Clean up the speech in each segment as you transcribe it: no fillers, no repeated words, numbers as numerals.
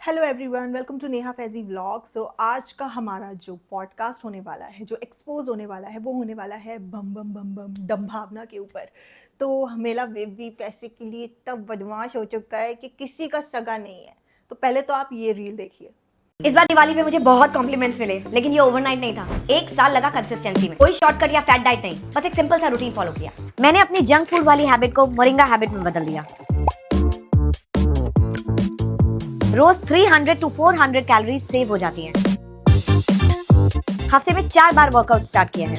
Hello everyone, welcome to Neha Faizi vlog. So आज का हमारा जो पॉडकास्ट होने वाला है, जो एक्सपोज होने वाला है, वो होने वाला है बम बम बम बम डम्भावना के ऊपर। तो मेरा बेबी पैसे के लिए इतना बदमाश हो चुका है कि किसी का सगा नहीं है। तो पहले तो आप ये रील देखिए। इस बार दिवाली पे मुझे बहुत कॉम्प्लीमेंट्स मिले, लेकिन ये ओवरनाइट नहीं था। एक साल लगा कंसिस्टेंसी में। कोई शॉर्टकट या फैट डाइट नहीं, बस एक सिंपल सा रूटीन फॉलो किया। मैंने अपनी जंक फूड वाली हैबिट को मोरिंगा हैबिट में बदल दिया। रोज 300 to 400 कैलोरीज सेव हो जाती हैं। हफ्ते में 4 बार वर्कआउट स्टार्ट किया है।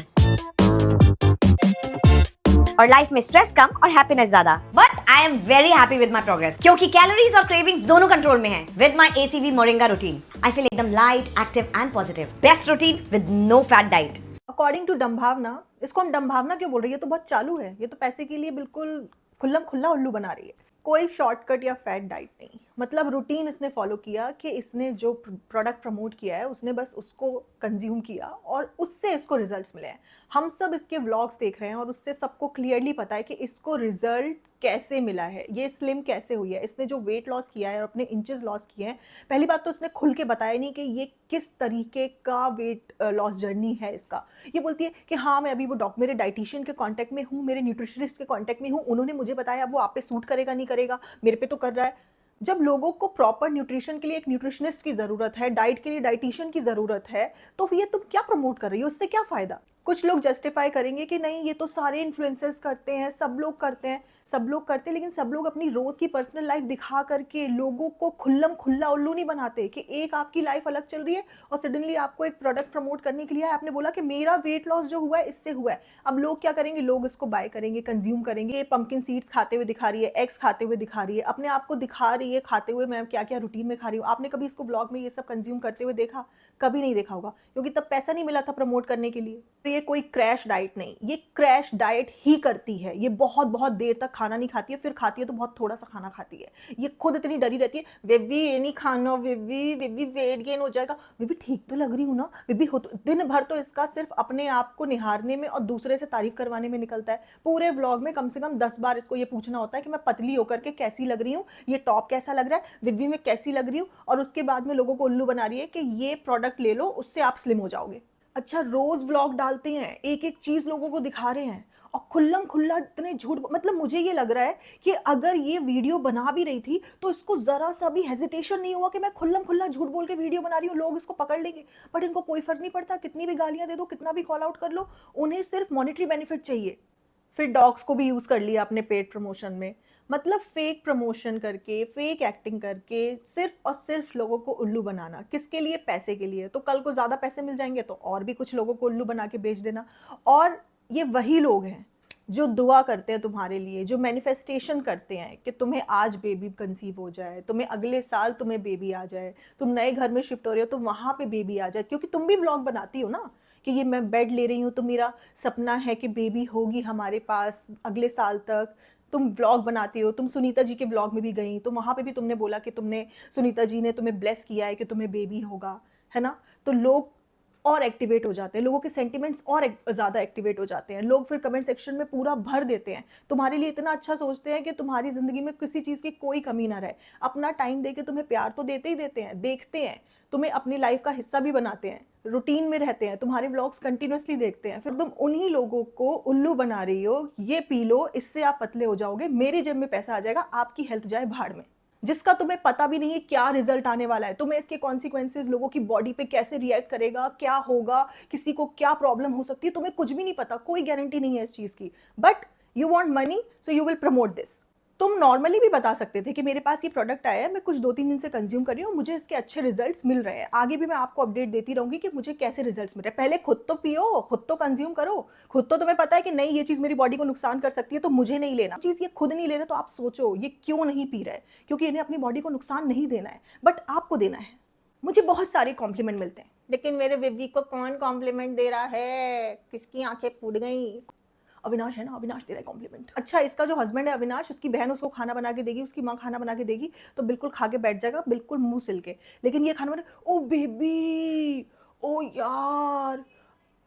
और लाइफ में स्ट्रेस कम और हैप्पीनेस ज्यादा। But I am very happy with my progress, क्योंकि कैलोरीज और क्रेविंग्स दोनों कंट्रोल में है। With my ACV moringa routine I feel एकदम light, active and positive. Best routine with no fat diet. According to डम्भावना, इसको हम डम्भावना क्यों बोल रहे हैं? ये तो बहुत चालू है। ये तो पैसे के लिए बिल्कुल खुल्लम खुल्ला उल्लू बना रही है। कोई शॉर्टकट या फैट डाइट नहीं, मतलब रूटीन इसने फॉलो किया कि इसने जो प्रोडक्ट प्रमोट किया है उसने बस उसको कंज्यूम किया और उससे इसको रिजल्ट्स मिले हैं। हम सब इसके व्लॉग्स देख रहे हैं और उससे सबको क्लियरली पता है कि इसको रिजल्ट कैसे मिला है, ये स्लिम कैसे हुई है, इसने जो वेट लॉस किया है और अपने इंचेस लॉस किए हैं। पहली बात तो इसने खुल के बताया नहीं कि ये किस तरीके का वेट लॉस जर्नी है इसका। ये बोलती है कि हाँ, मैं अभी वो मेरे डाइटिशियन के कांटेक्ट में हूँ, मेरे न्यूट्रिशनिस्ट के कांटेक्ट में हूँ, उन्होंने मुझे बताया वो आप पे सूट करेगा नहीं करेगा, मेरे पे तो कर रहा है। जब लोगों को प्रॉपर न्यूट्रिशन के लिए एक न्यूट्रिशनिस्ट की ज़रूरत है, डाइट के लिए डाइटिशियन की ज़रूरत है, तो ये तुम क्या प्रमोट कर रही हो? उससे क्या फ़ायदा? कुछ लोग जस्टिफाई करेंगे कि नहीं, ये तो सारे इन्फ्लुएंसर्स करते हैं, सब लोग करते हैं, सब लोग करते हैं, लेकिन सब लोग अपनी रोज़ की पर्सनल लाइफ दिखा करके लोगों को खुल्लम खुल्ला उल्लू नहीं बनाते। कि एक आपकी लाइफ अलग चल रही है और सडनली आपको एक प्रोडक्ट प्रमोट करने के लिए आपने बोला कि मेरा वेट लॉस जो हुआ है इससे हुआ है। अब लोग क्या करेंगे? लोग इसको बाय करेंगे, कंज्यूम करेंगे। ये पंपकिन सीड्स खाते हुए दिखा रही है, एग्स खाते हुए दिखा रही है, अपने आप को दिखा रही है खाते हुए, मैं क्या क्या रूटीन में खा रही हूँ। आपने कभी इसको ब्लॉग में ये सब कंज्यूम करते हुए देखा? कभी नहीं देखा होगा, क्योंकि तब पैसा नहीं मिला था प्रमोट करने के लिए। तो ये कोई क्रैश डाइट नहीं, ये क्रैश डाइट ही करती है। ये बहुत बहुत देर तक खाना नहीं खाती है, फिर खाती है तो बहुत थोड़ा सा खाना खाती है। ये खुद इतनी डरी रहती है, बेबी ये नहीं खाना, बेबी बेबी वेट गेन हो जाएगा। बेबी ठीक तो लग रही हूँ ना बेबी? हो तो दिन भर तो इसका सिर्फ अपने आप को निहारने में और दूसरे से तारीफ करवाने में निकलता है। पूरे व्लॉग में कम से कम 10 बार इसको ये पूछना होता है कि मैं पतली होकर के कैसी लग रही हूँ, ये टॉप कैसा लग रहा है, बेबी में कैसी लग रही हूँ। और उसके बाद में लोगों को उल्लू बना रही है कि ये प्रोडक्ट ले लो, उससे आप स्लिम हो जाओगे। अच्छा, रोज व्लॉग डालते हैं, एक एक चीज लोगों को दिखा रहे हैं और खुल्लम खुल्ला इतने झूठ। मतलब मुझे ये लग रहा है कि अगर ये वीडियो बना भी रही थी तो इसको जरा सा भी हेजिटेशन नहीं हुआ कि मैं खुल्लम खुल्ला झूठ बोल के वीडियो बना रही हूँ, लोग इसको पकड़ लेंगे। बट इनको कोई फर्क नहीं पड़ता, कितनी भी गालियां दे दो, कितना भी कॉल आउट कर लो, उन्हें सिर्फ मॉनेटरी बेनिफिट चाहिए। फिर डॉग्स को भी यूज़ कर लिया अपने पेड प्रमोशन में। मतलब फेक प्रमोशन करके, फेक एक्टिंग करके, सिर्फ और सिर्फ लोगों को उल्लू बनाना। किसके लिए? पैसे के लिए। तो कल को ज़्यादा पैसे मिल जाएंगे तो और भी कुछ लोगों को उल्लू बना के बेच देना। और ये वही लोग हैं जो दुआ करते हैं तुम्हारे लिए, जो मैनिफेस्टेशन करते हैं कि तुम्हें आज बेबी कंसीव हो जाए, तुम्हें अगले साल तुम्हें बेबी आ जाए, तुम नए घर में शिफ्ट हो रहे हो तो वहाँ पे बेबी आ जाए। क्योंकि तुम भी व्लॉग बनाती हो ना कि ये मैं बेड ले रही हूँ तो मेरा सपना है कि बेबी होगी हमारे पास अगले साल तक। तुम व्लॉग बनाती हो, तुम सुनीता जी के व्लॉग में भी गई तो वहाँ पे भी तुमने बोला कि तुमने, सुनीता जी ने तुम्हें ब्लेस किया है कि तुम्हें बेबी होगा, है ना? तो लोग और एक्टिवेट हो जाते हैं, लोगों के सेंटिमेंट्स और ज़्यादा एक्टिवेट हो जाते हैं। लोग फिर कमेंट सेक्शन में पूरा भर देते हैं, तुम्हारे लिए इतना अच्छा सोचते हैं कि तुम्हारी ज़िंदगी में किसी चीज़ की कोई कमी ना रहे। अपना टाइम दे के तुम्हें प्यार तो देते ही देते हैं, देखते हैं, तुम्हें अपनी लाइफ का हिस्सा भी बनाते हैं, रूटीन में रहते हैं, तुम्हारे व्लॉग्स कंटिन्यूसली देखते हैं। फिर तुम उन्हीं लोगों को उल्लू बना रही हो, ये पी लो, इससे आप पतले हो जाओगे, मेरी जेब में पैसा आ जाएगा, आपकी हेल्थ जाए भाड़ में। जिसका तुम्हें पता भी नहीं है क्या रिजल्ट आने वाला है, तुम्हें इसके कॉन्सिक्वेंसेज, लोगों की बॉडी पे कैसे रिएक्ट करेगा, क्या होगा, किसी को क्या प्रॉब्लम हो सकती है, तुम्हें कुछ भी नहीं पता, कोई गारंटी नहीं है इस चीज की। But you want money, so you will promote this. तुम नॉर्मली भी बता सकते थे कि मेरे पास ये प्रोडक्ट आया है, मैं कुछ 2-3 दिन से कंज्यूम कर रही हूँ, मुझे इसके अच्छे रिजल्ट्स मिल रहे हैं, आगे भी मैं आपको अपडेट देती रहूंगी कि मुझे कैसे रिजल्ट्स मिल रहे हैं। पहले खुद तो पियो, खुद तो कंज्यूम करो, खुद तो तुम्हें पता है कि नहीं ये चीज़ मेरी बॉडी को नुकसान कर सकती है तो मुझे नहीं लेना। चीज़ ये खुद नहीं ले रहे तो आप सोचो ये क्यों नहीं पी रहे? क्योंकि इन्हें अपनी बॉडी को नुकसान नहीं देना है, बट आपको देना है। मुझे बहुत सारे कॉम्प्लीमेंट मिलते हैं, लेकिन मेरे बेबी को कौन कॉम्प्लीमेंट दे रहा है? किसकी आंखें फूट गई? अविनाश है ना, अविनाश दे रहा है कॉम्प्लीमेंट। अच्छा, इसका जो हस्बैंड है अविनाश, उसकी बहन उसको खाना बना के देगी, उसकी माँ खाना बना के देगी तो बिल्कुल खा के बैठ जाएगा, बिल्कुल मुंह सिल के। लेकिन ये खाना बना, ओ बेबी, ओ यार,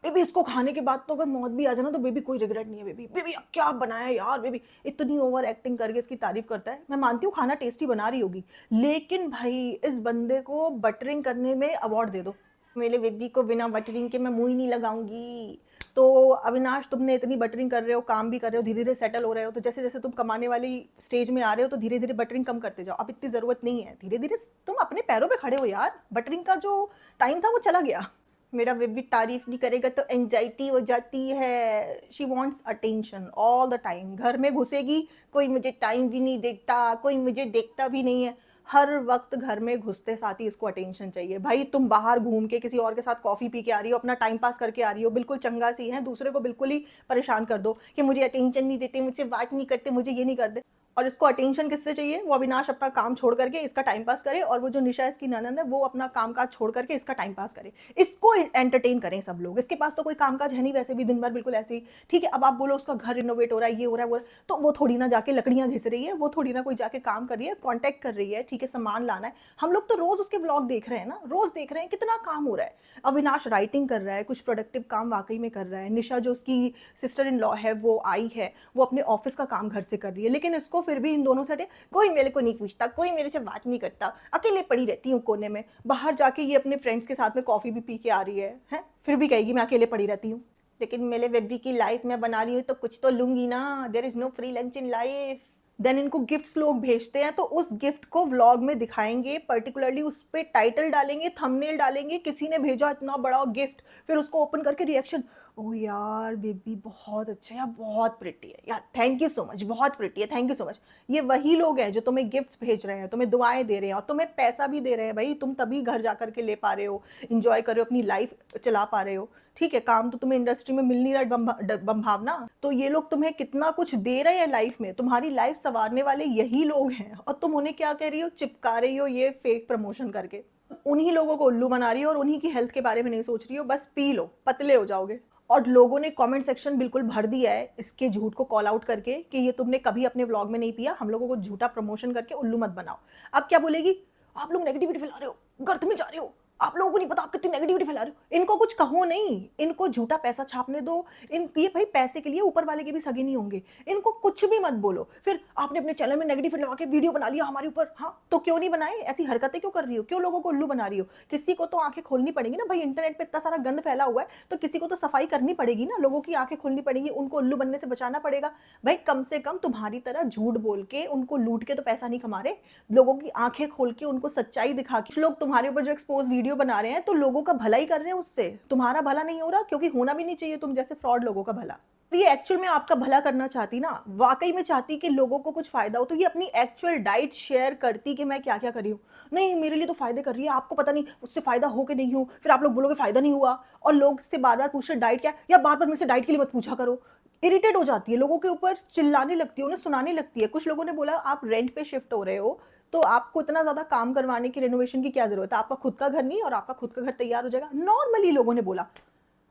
बेबी इसको खाने के बाद तो अगर मौत भी आ जाए ना तो बेबी कोई रिग्रेट नहीं है, बेबी बेबी क्या बनाया यार, बेबी इतनी ओवर एक्टिंग करके इसकी तारीफ करता है। मैं मानती हूँ खाना टेस्टी बना रही होगी, लेकिन भाई इस बंदे को बटरिंग करने में अवार्ड दे दो। मेरे बेबी को बिना बटरिंग के मैं मुंह ही नहीं लगाऊंगी। तो अविनाश, तुमने इतनी बटरिंग कर रहे हो, काम भी कर रहे हो, धीरे धीरे सेटल हो रहे हो, तो जैसे जैसे तुम कमाने वाली स्टेज में आ रहे हो तो धीरे धीरे बटरिंग कम करते जाओ। अब इतनी ज़रूरत नहीं है, धीरे धीरे तुम अपने पैरों पे खड़े हो यार। बटरिंग का जो टाइम था वो चला गया। मेरा बेबी तारीफ नहीं करेगा तो एंजाइटी हो जाती है। She wants attention all the time. घर में घुसेगी, कोई मुझे टाइम भी नहीं देखता, कोई मुझे देखता भी नहीं है। हर वक्त घर में घुसते साथ ही इसको अटेंशन चाहिए। भाई तुम बाहर घूम के किसी और के साथ कॉफ़ी पी के आ रही हो, अपना टाइम पास करके आ रही हो, बिल्कुल चंगा सी है, दूसरे को बिल्कुल ही परेशान कर दो कि मुझे अटेंशन नहीं देते, मुझसे बात नहीं करते, मुझे ये नहीं करते। और इसको अटेंशन किससे चाहिए? वो अविनाश अपना काम छोड़ करके इसका टाइम पास करे, और वो जो निशा इसकी ननंद है वो अपना काम काज छोड़ करके इसका टाइम पास करे। इसको एंटरटेन करें सब लोग। इसके पास तो कोई काम काज है नहीं वैसे भी, दिन भर बिल्कुल ऐसे ही। ठीक है, अब आप बोलो उसका घर रिनोवेट हो रहा है, ये हो रहा है, वो तो वो थोड़ी ना जाके लकड़ियां घिस रही है, वो थोड़ी ना कोई जाके काम कर रही है, कॉन्टैक्ट कर रही है, ठीक है, सामान लाना है। हम लोग तो रोज उसके ब्लॉग देख रहे हैं ना, रोज देख रहे हैं कितना काम हो रहा है। अविनाश राइटिंग कर रहा है, कुछ प्रोडक्टिव काम वाकई में कर रहा है। निशा जो उसकी सिस्टर इन लॉ है वो आई है, वो अपने ऑफिस का काम घर से कर रही है, लेकिन इसको फिर भी इन दोनों से कोई मेरे को नहीं पूछता, कोई मेरे से बात नहीं करता, अकेले पड़ी रहती हूँ कोने में। बाहर जाके ये अपने फ्रेंड्स के साथ में कॉफी भी पी के आ रही है, फिर भी कहेगी मैं अकेले पड़ी रहती हूँ। लेकिन मेरे बेबी की लाइफ में बना रही हूँ तो कुछ तो लूंगी ना। There is no free lunch in life. Then इनको गिफ्ट्स लोग भेजते हैं, तो उस गिफ्ट को व्लॉग में दिखाएंगे, पर्टिकुलरली उस पर टाइटल डालेंगे, थंबनेल डालेंगे, किसी ने भेजा इतना बड़ा गिफ्ट, फिर उसको ओपन करके रिएक्शन, ओह यार बेबी बहुत अच्छा है यार, बहुत प्रिटी है यार, थैंक यू सो मच, बहुत प्रिटी है, थैंक यू सो मच। ये वही लोग हैं जो तुम्हें गिफ्ट्स भेज रहे हैं, तुम्हें दुआएं दे रहे हैं और तुम्हें पैसा भी दे रहे हैं। भाई तुम तभी घर जा करके ले पा रहे हो, इंजॉय कर रहे हो, अपनी लाइफ चला पा रहे हो। ठीक है, काम तो तुम्हें इंडस्ट्री में मिल नहीं रहा बंभावना, तो ये लोग तुम्हें कितना कुछ दे रहे हैं लाइफ में, तुम्हारी लाइफ संवारने वाले यही लोग हैं, और तुम उन्हें क्या कह रही हो? चिपका रही हो ये फेक प्रमोशन करके। उन्हीं लोगों को उल्लू बना रही हो और उन्हीं की हेल्थ के बारे में नहीं सोच रही हो। बस पी लो, पतले हो जाओगे। और लोगों ने कमेंट सेक्शन बिल्कुल भर दिया है इसके झूठ को कॉल आउट करके कि ये तुमने कभी अपने व्लॉग में नहीं पिया, हम लोगों को झूठा प्रमोशन करके उल्लू मत बनाओ। अब क्या बोलेगी? आप लोग नेगेटिविटी फैला रहे हो, गर्त में जा रहे हो, आप लोगों को नहीं पता आप कितनी नेगेटिविटी फैला रहे हो। इनको कुछ कहो नहीं, इनको झूठा पैसा छापने दो। ये भाई पैसे के लिए ऊपर वाले के भी सगे नहीं होंगे, इनको कुछ भी मत बोलो। फिर आपने अपने चैनल में नेगेटिव लगा के वीडियो बना लिया हमारे ऊपर, हाँ तो क्यों नहीं बनाए? ऐसी हरकतें क्यों कर रही हो? क्यों लोगों को उल्लू बना रही हो? किसी को तो आंखें खोलनी पड़ेगी ना भाई, इंटरनेट पे इतना सारा गंद फैला हुआ है, तो किसी को तो सफाई करनी पड़ेगी ना, लोगों की आंखें खोलनी पड़ेगी, उनको उल्लू बनने से बचाना पड़ेगा। भाई कम से कम तुम्हारी तरह झूठ बोल के, उनको लूट के तो पैसा नहीं कमा रहे, लोगों की आंखें खोल के, उनको सच्चाई दिखा के। लोग तुम्हारे ऊपर जो एक्सपोज वीडियो बना रहे हैं तो लोगों का भला ही कर रहे हैं उससे, तुम्हारा भला नहीं हो रहा, क्योंकि होना भी नहीं चाहिए तुम जैसे फ्रॉड लोगों का भला। ये एक्चुअल में आपका भला करना चाहती ना, वाकई में चाहती कि लोगों को कुछ फायदा हो, तो ये अपनी एक्चुअल डाइट शेयर करती कि मैं क्या क्या कर रही हूँ। नहीं मेरे लिए तो फायदे कर रही है, आपको पता नहीं उससे फायदा हो कि नहीं हो, फिर आप लोग बोलोगे फायदा नहीं हुआ, और लोग से बार बार पूछ रहे डाइट क्या, या बार बार मेरे से डाइट के लिए मत पूछा करो। इरिटेट हो जाती है, लोगों के ऊपर चिल्लाने लगती है, उन्हें सुनाने लगती है। कुछ लोगों ने बोला आप रेंट पे शिफ्ट हो रहे हो तो आपको इतना ज्यादा काम करवाने की, रेनोवेशन की क्या जरूरत है, आपका खुद का घर नहीं और आपका खुद का घर तैयार हो जाएगा। नॉर्मली लोगों ने बोला,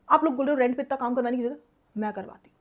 आप लोग बोल रहे हो रेंट पे इतना काम करवाने की जरूरत, मैं करवाती हूँ।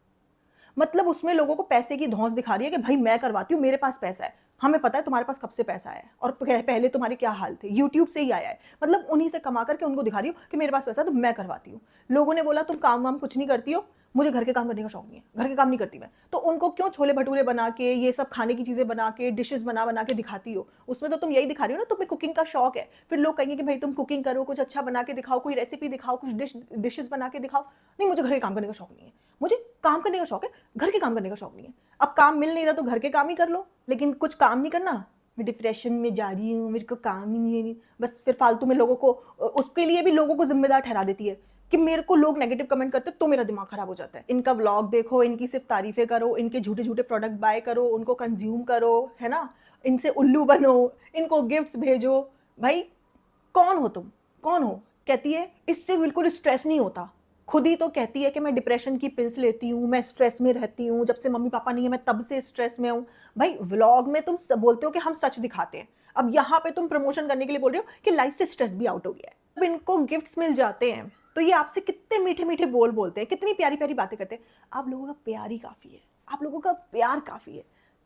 मतलब उसमें लोगों को पैसे की धौंस दिखा रही है कि भाई मैं करवाती हूँ, मेरे पास पैसा है। हमें पता है तुम्हारे पास कब से पैसा है और पहले तुम्हारे क्या हाल थे, यूट्यूब से ही आया है। मतलब उन्हीं से कमा करके उनको दिखा रही हो कि मेरे पास पैसा है तो मैं करवाती हूँ। लोगों ने बोला तुम काम वाम कुछ नहीं करती हो, मुझे घर के काम करने का शौक नहीं है, घर के काम नहीं करती मैं, तो उनको क्यों छोले भटूरे बना के, ये सब खाने की चीजें बना के, डिशेस बना बना के दिखाती हो? उसमें तो तुम यही दिखा रही हो ना तुम्हें कुकिंग का शौक है। फिर लोग कहेंगे कि भाई तुम कुकिंग करो, कुछ अच्छा बना के दिखाओ, कोई रेसिपी दिखाओ, कुछ डिशेस बना के दिखाओ। नहीं मुझे घर के काम करने का शौक नहीं है, मुझे काम करने का शौक है, घर के काम करने का शौक नहीं है। अब काम मिल नहीं रहा तो घर के काम ही कर लो, लेकिन कुछ काम नहीं करना, मैं डिप्रेशन में जा रही हूँ, मेरे को काम ही नहीं है। बस फिर फालतू में लोगों को, उसके लिए भी लोगों को जिम्मेदार ठहरा देती है कि मेरे को लोग नेगेटिव कमेंट करते तो मेरा दिमाग खराब हो जाता है। इनका व्लॉग देखो, इनकी सिर्फ तारीफें करो, इनके झूठे झूठे प्रोडक्ट बाय करो, उनको कंज्यूम करो, है ना, इनसे उल्लू बनो, इनको गिफ्ट्स भेजो। भाई कौन हो तुम, कौन हो? कहती है इससे बिल्कुल स्ट्रेस नहीं होता, खुद ही तो कहती है कि मैं डिप्रेशन की पिल्स लेती हूँ, मैं स्ट्रेस में रहती हूँ, जब से मम्मी पापा नहीं है मैं तब से स्ट्रेस में हूँ। भाई व्लॉग में तुम सब बोलते हो कि हम सच दिखाते हैं, अब यहाँ पे तुम प्रमोशन करने के लिए बोल रहे हो कि लाइफ से स्ट्रेस भी आउट हो गया है। अब इनको गिफ्ट्स मिल जाते हैं तो ये आपसे कितने मीठे मीठे बोल बोलते हैं, कितनी प्यारी प्यारी बातें करते हैं। आप लोगों का प्यार ही काफ़ी है, आप लोगों का प्यार काफ़ी है।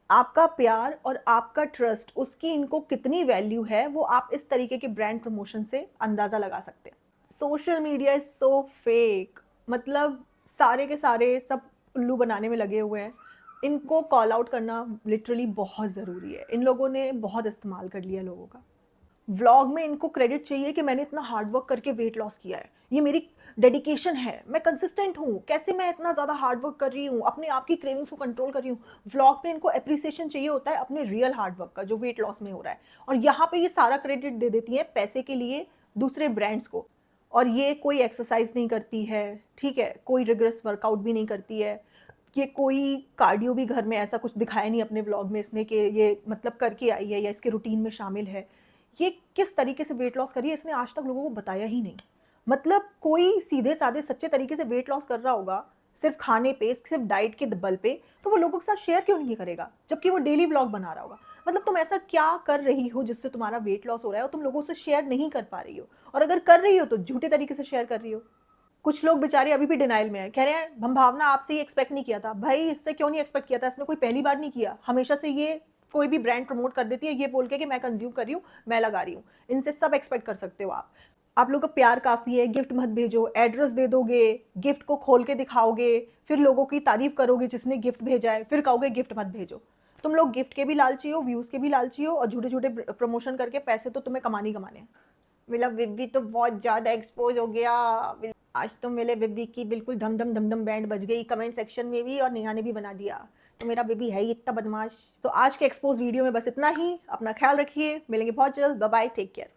आपका प्यार और आपका ट्रस्ट, उसकी इनको कितनी वैल्यू है वो आप इस तरीके के ब्रांड प्रमोशन से अंदाज़ा लगा सकते हैं। Social media is so fake, मतलब सारे के सारे सब उल्लू बनाने में लगे हुए हैं। इनको कॉल आउट करना लिटरली बहुत ज़रूरी है। इन लोगों ने बहुत इस्तेमाल कर लिया लोगों का। व्लॉग में इनको क्रेडिट चाहिए कि मैंने इतना हार्ड वर्क करके वेट लॉस किया है, ये मेरी डेडिकेशन है, मैं कंसिस्टेंट हूँ, कैसे मैं इतना ज़्यादा हार्ड वर्क कर रही हूँ, अपने आप की क्रेविंग्स को कंट्रोल कर रही हूँ। व्लॉग पे इनको अप्रिसिएशन चाहिए होता है अपने रियल हार्ड वर्क का जो वेट लॉस में हो रहा है, और यहाँ पे ये सारा क्रेडिट दे देती है पैसे के लिए दूसरे ब्रांड्स को। और ये कोई एक्सरसाइज नहीं करती है, ठीक है, कोई रिग्रेस वर्कआउट भी नहीं करती है, ये कोई कार्डियो भी घर में ऐसा कुछ दिखाया नहीं अपने व्लॉग में इसने कि ये मतलब करके आई है या इसके रूटीन में शामिल है। ये किस तरीके से वेट लॉस करी है इसने आज तक लोगों को बताया ही नहीं। मतलब कोई सीधे साधे सच्चे तरीके से वेट लॉस कर रहा होगा सिर्फ खाने पे, सिर्फ डाइट के बल पे, तो वो लोगों के साथ शेयर क्यों नहीं करेगा जबकि वो डेली व्लॉग बना रहा होगा। मतलब तुम ऐसा क्या कर रही हो जिससे तुम्हारा वेट लॉस हो रहा है और तुम लोगों से शेयर नहीं कर पा रही हो, और अगर कर रही हो तो झूठे तरीके से शेयर कर रही हो। कुछ लोग बेचारे अभी भी डिनाइल में है, कह रहे हैं हम भावना आपसे ही एक्सपेक्ट नहीं किया था। भाई इससे क्यों नहीं एक्सपेक्ट किया था, इसने कोई पहली बार नहीं किया, हमेशा से ये कोई भी ब्रांड प्रमोट कर देती है ये बोल के कि मैं कंज्यूम कर रही हूँ, मैं लगा रही हूँ। इनसे सब एक्सपेक्ट कर सकते हो आप लोग का प्यार काफ़ी है, गिफ्ट मत भेजो, एड्रेस दे दोगे, गिफ्ट को खोल के दिखाओगे, फिर लोगों की तारीफ करोगे जिसने गिफ्ट भेजा है, फिर कहोगे गिफ्ट मत भेजो। तुम लोग गिफ्ट के भी लालची हो, व्यूज़ के भी लालची हो, और झूठे झूठे प्रमोशन करके पैसे तो तुम्हें कमाने ही कमाने हैं। मेरा बिब्बी तो बहुत ज़्यादा एक्सपोज हो गया। आज तो मेरे बेबी की बिल्कुल धम धम धम धम बैंड बज गई कमेंट सेक्शन में भी, और नेहा ने भी बना दिया। तो मेरा बेबी है ही इतना बदमाश। तो आज के एक्सपोज वीडियो में बस इतना ही। अपना ख्याल रखिए, मिलेंगे बहुत जल्द। Bye bye, take care.